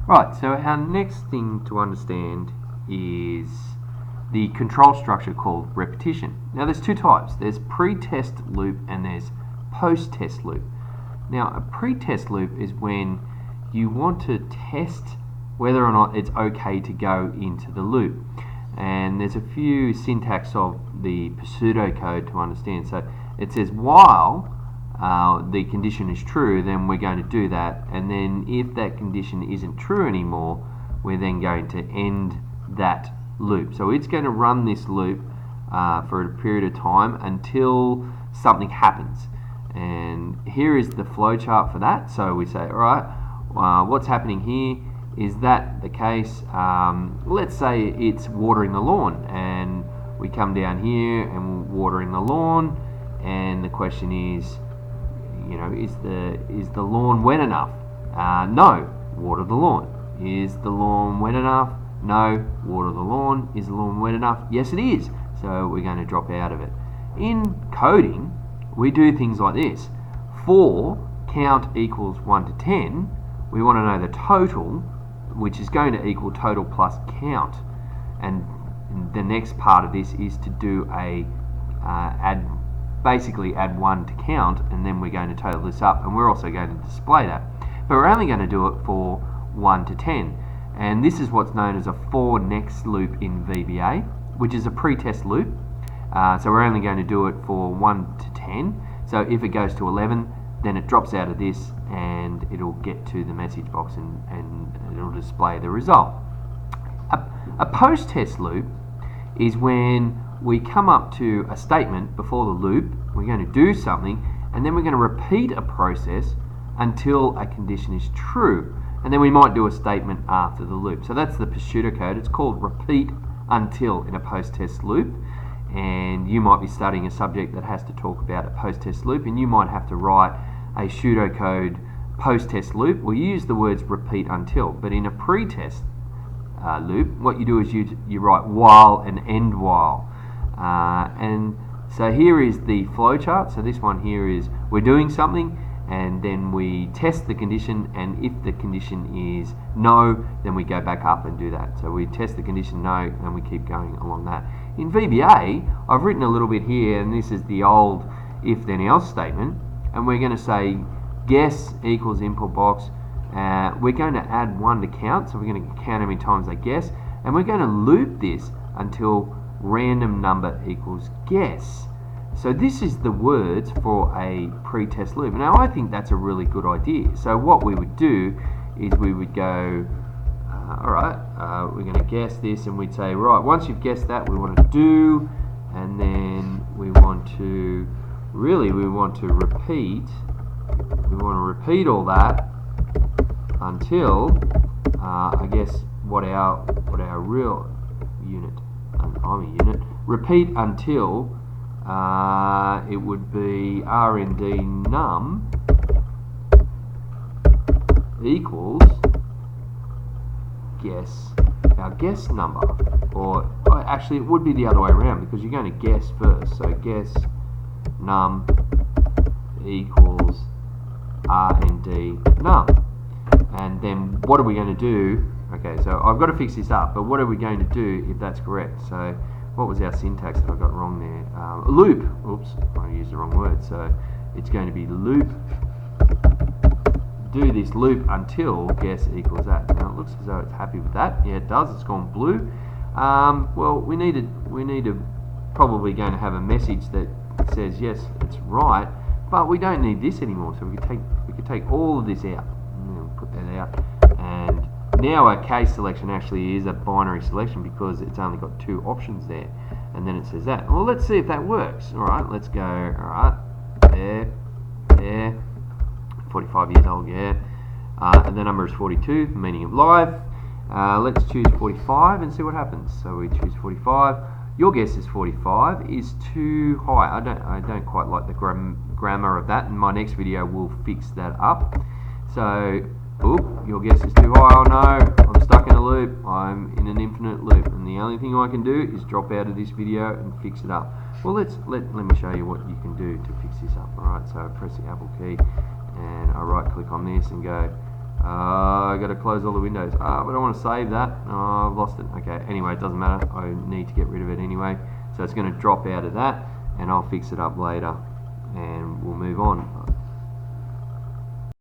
Right, so our next thing to understand is the control structure called repetition. Now there's two types. There's pre-test loop and there's post-test loop. Now a pre-test loop is when you want to test whether or not it's okay to go into the loop. And there's a few syntax of the pseudocode to understand. So it says while the condition is true, then we're going to do that, and then if that condition isn't true anymore, we're then going to end that loop. So it's going to run this loop for a period of time until something happens. And here is the flowchart for that. So we say, alright, what's happening here? Is that the case? Let's say it's watering the lawn, and we come down here and we're watering the lawn, and the question is, is the lawn wet enough? No, water the lawn. Is the lawn wet enough? No, water the lawn. Is the lawn wet enough? Yes, it is. So we're going to drop out of it. In coding, we do things like this. For count equals 1 to 10, we want to know the total, which is going to equal total plus count. And the next part of this is to do a basically add 1 to count, and then we're going to total this up, and we're also going to display that. But we're only going to do it for 1 to 10. And this is what's known as a for next loop in VBA, which is a pre-test loop. So we're only going to do it for 1 to 10. So if it goes to 11, then it drops out of this and it'll get to the message box and it'll display the result. A post-test loop is when we come up to a statement before the loop, we're going to do something, and then we're going to repeat a process until a condition is true. And then we might do a statement after the loop. So that's the pseudocode. It's called repeat until in a post-test loop. And you might be studying a subject that has to talk about a post-test loop, and you might have to write a pseudocode post-test loop. We use the words repeat until, but in a pre-test loop, what you do is you write while and end while. And so here is the flowchart. So this one here is we're doing something, and then we test the condition, and if the condition is no, then we go back up and do that. So we test the condition no, and we keep going along that. In VBA, I've written a little bit here, and this is the old if then else statement, and we're going to say guess equals input box. We're going to add 1 to count, so we're going to count how many times they guess, and we're going to loop this until random number equals guess. So this is the words for a pre-test loop. Now I think that's a really good idea. So what we would do is we would go, alright, we're going to guess this, and we'd say, right, once you've guessed that, we want to do, and then we want to repeat all that until I guess what our real unit, I'm a unit, repeat until it would be rnd num equals our guess number, or actually it would be the other way around, because you're going to guess first. So guess num equals rnd num, and then what are we going to do? Okay, so I've got to fix this up, but what are we going to do if that's correct? So what was our syntax that I got wrong there? Loop. Oops, I used the wrong word. So it's going to be loop. Do this loop until guess equals that. Now it looks as though it's happy with that. Yeah, it does. It's gone blue. Well, we need to probably going to have a message that says yes, it's right, but we don't need this anymore. So we could take all of this out. And put that out, and now our case selection actually is a binary selection because it's only got 2 options there, and then it says that. Well, let's see if that works. Alright, let's go. Alright, there, 45 years old, yeah. And the number is 42, the meaning of life. Let's choose 45 and see what happens. So we choose 45. Your guess is 45 is too high. I don't quite like the grammar of that. In my next video, we'll fix that up. So, your guess is too high. Oh no, I'm stuck in a loop. I'm in an infinite loop, and the only thing I can do is drop out of this video and fix it up. Well, let me show you what you can do to fix this up. Alright, so I press the Apple key and I right click on this and go got to close all the windows. But I want to save that. Oh, I've lost it. Okay, anyway, it doesn't matter. I need to get rid of it anyway. So it's going to drop out of that, and I'll fix it up later, and we'll move on.